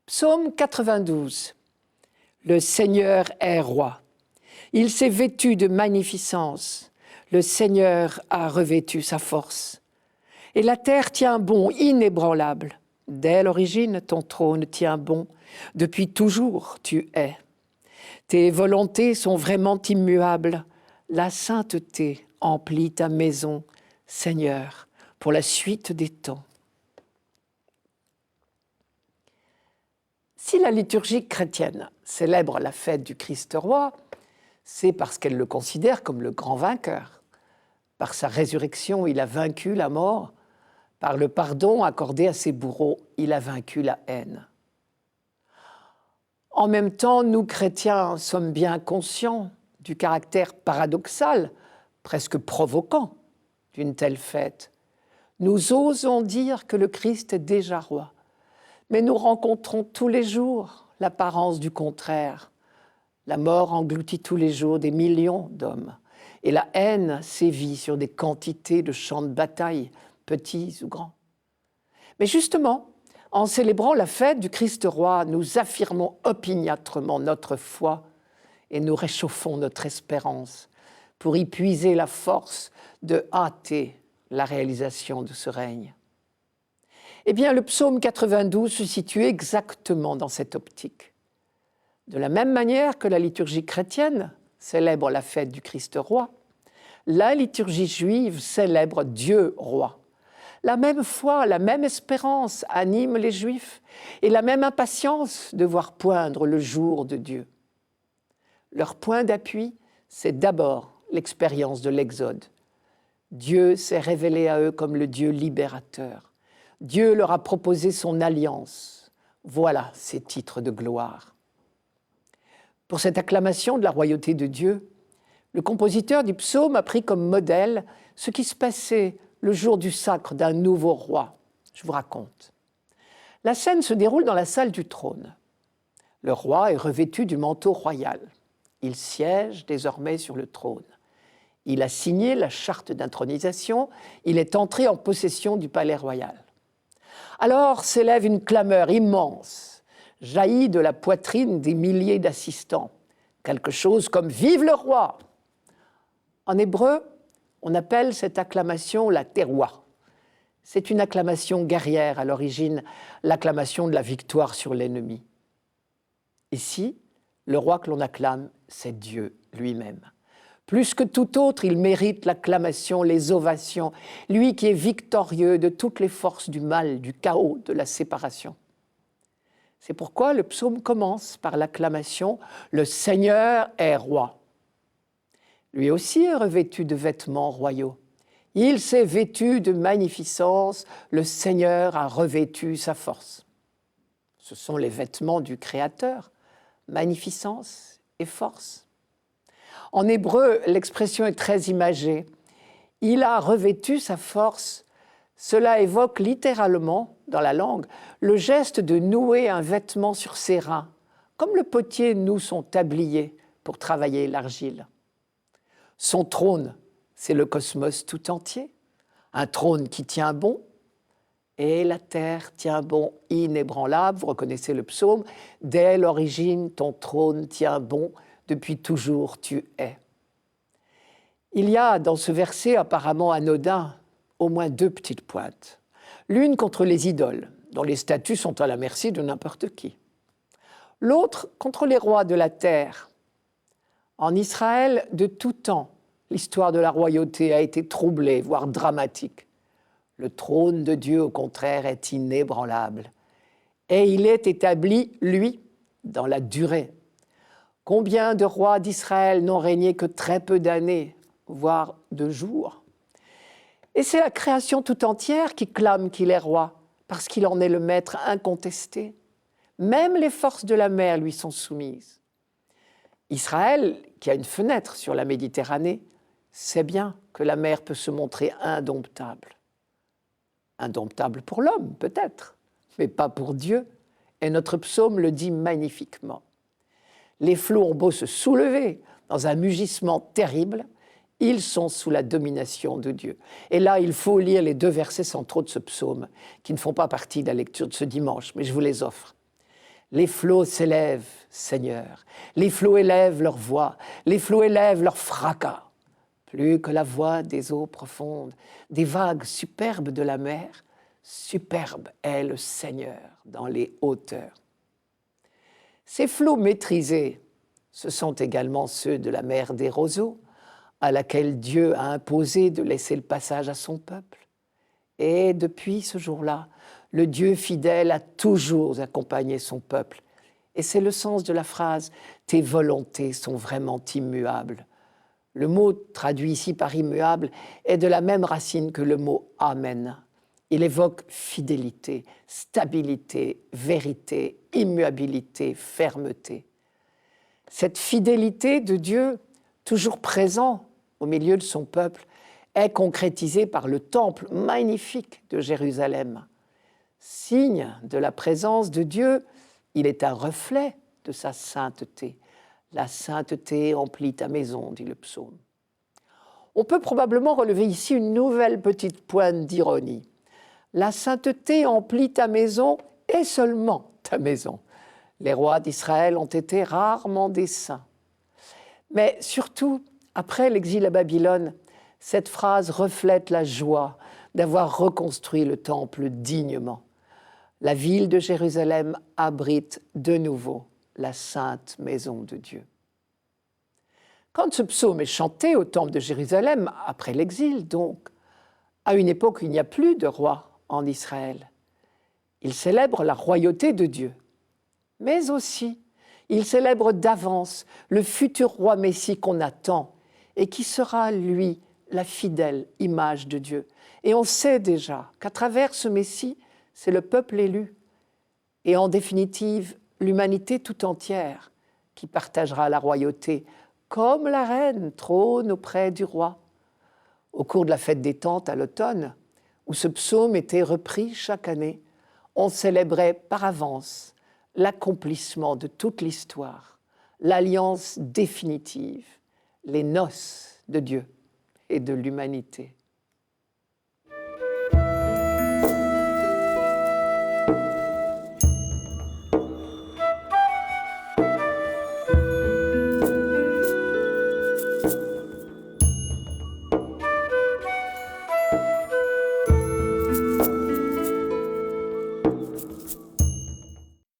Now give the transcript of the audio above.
Psaume 92. Le Seigneur est roi. Il s'est vêtu de magnificence. Le Seigneur a revêtu sa force. Et la terre tient bon, inébranlable. Dès l'origine, ton trône tient bon. Depuis toujours, tu es. Tes volontés sont vraiment immuables. La sainteté emplit ta maison, Seigneur, pour la suite des temps. Si la liturgie chrétienne célèbre la fête du Christ roi, c'est parce qu'elle le considère comme le grand vainqueur. Par sa résurrection, il a vaincu la mort. Par le pardon accordé à ses bourreaux, il a vaincu la haine. En même temps, nous chrétiens sommes bien conscients du caractère paradoxal, presque provoquant, d'une telle fête. Nous osons dire que le Christ est déjà roi, mais nous rencontrons tous les jours l'apparence du contraire. La mort engloutit tous les jours des millions d'hommes, et la haine sévit sur des quantités de champs de bataille, petits ou grands. Mais justement, en célébrant la fête du Christ roi, nous affirmons opiniâtrement notre foi et nous réchauffons notre espérance pour y puiser la force de hâter la réalisation de ce règne. Eh bien, le psaume 92 se situe exactement dans cette optique. De la même manière que la liturgie chrétienne célèbre la fête du Christ roi, la liturgie juive célèbre Dieu roi. La même foi, la même espérance anime les Juifs et la même impatience de voir poindre le jour de Dieu. Leur point d'appui, c'est d'abord l'expérience de l'Exode. Dieu s'est révélé à eux comme le Dieu libérateur. Dieu leur a proposé son alliance. Voilà ses titres de gloire. Pour cette acclamation de la royauté de Dieu, le compositeur du psaume a pris comme modèle ce qui se passait le jour du sacre d'un nouveau roi. Je vous raconte. La scène se déroule dans la salle du trône. Le roi est revêtu du manteau royal. Il siège désormais sur le trône. Il a signé la charte d'intronisation. Il est entré en possession du palais royal. Alors s'élève une clameur immense, jaillit de la poitrine des milliers d'assistants. Quelque chose comme « Vive le roi !» En hébreu, on appelle cette acclamation la teroua. C'est une acclamation guerrière à l'origine, l'acclamation de la victoire sur l'ennemi. Ici, le roi que l'on acclame, c'est Dieu lui-même. Plus que tout autre, il mérite l'acclamation, les ovations, lui qui est victorieux de toutes les forces du mal, du chaos, de la séparation. C'est pourquoi le psaume commence par l'acclamation « Le Seigneur est roi ». Lui aussi est revêtu de vêtements royaux. Il s'est vêtu de magnificence, le Seigneur a revêtu sa force. Ce sont les vêtements du Créateur, magnificence et force. En hébreu, l'expression est très imagée. Il a revêtu sa force. Cela évoque littéralement, dans la langue, le geste de nouer un vêtement sur ses reins, comme le potier noue son tablier pour travailler l'argile. Son trône, c'est le cosmos tout entier, un trône qui tient bon, et la terre tient bon inébranlable, vous reconnaissez le psaume, dès l'origine ton trône tient bon, depuis toujours tu es. Il y a dans ce verset apparemment anodin au moins deux petites pointes. L'une contre les idoles, dont les statues sont à la merci de n'importe qui. L'autre contre les rois de la terre. En Israël, de tout temps, l'histoire de la royauté a été troublée, voire dramatique. Le trône de Dieu, au contraire, est inébranlable. Et il est établi, lui, dans la durée. Combien de rois d'Israël n'ont régné que très peu d'années, voire de jours? Et c'est la création tout entière qui clame qu'il est roi, parce qu'il en est le maître incontesté. Même les forces de la mer lui sont soumises. Israël, qui a une fenêtre sur la Méditerranée, sait bien que la mer peut se montrer indomptable. Indomptable pour l'homme, peut-être, mais pas pour Dieu. Et notre psaume le dit magnifiquement. Les flots ont beau se soulever dans un mugissement terrible, ils sont sous la domination de Dieu. Et là, il faut lire les deux versets centraux de ce psaume, qui ne font pas partie de la lecture de ce dimanche, mais je vous les offre. Les flots s'élèvent, Seigneur. Les flots élèvent leur voix. Les flots élèvent leur fracas. Plus que la voix des eaux profondes, des vagues superbes de la mer, superbe est le Seigneur dans les hauteurs. Ces flots maîtrisés, ce sont également ceux de la mer des roseaux, à laquelle Dieu a imposé de laisser le passage à son peuple. Et depuis ce jour-là, le Dieu fidèle a toujours accompagné son peuple. Et c'est le sens de la phrase « Tes volontés sont vraiment immuables ». Le mot traduit ici par immuable est de la même racine que le mot « amen ». Il évoque fidélité, stabilité, vérité, immuabilité, fermeté. Cette fidélité de Dieu, toujours présent au milieu de son peuple, est concrétisée par le temple magnifique de Jérusalem. Signe de la présence de Dieu, il est un reflet de sa sainteté. La sainteté emplit ta maison, dit le psaume. On peut probablement relever ici une nouvelle petite pointe d'ironie. La sainteté emplit ta maison et seulement ta maison. Les rois d'Israël ont été rarement des saints. Mais surtout, après l'exil à Babylone, cette phrase reflète la joie d'avoir reconstruit le temple dignement. La ville de Jérusalem abrite de nouveau la sainte maison de Dieu. Quand ce psaume est chanté au temple de Jérusalem, après l'exil donc, à une époque où il n'y a plus de roi en Israël, il célèbre la royauté de Dieu, mais aussi il célèbre d'avance le futur roi Messie qu'on attend et qui sera, lui, la fidèle image de Dieu. Et on sait déjà qu'à travers ce Messie, c'est le peuple élu et en définitive l'humanité tout entière qui partagera la royauté, comme la reine trône auprès du roi. Au cours de la fête des Tentes à l'automne, où ce psaume était repris chaque année, on célébrait par avance l'accomplissement de toute l'histoire, l'alliance définitive, les noces de Dieu et de l'humanité.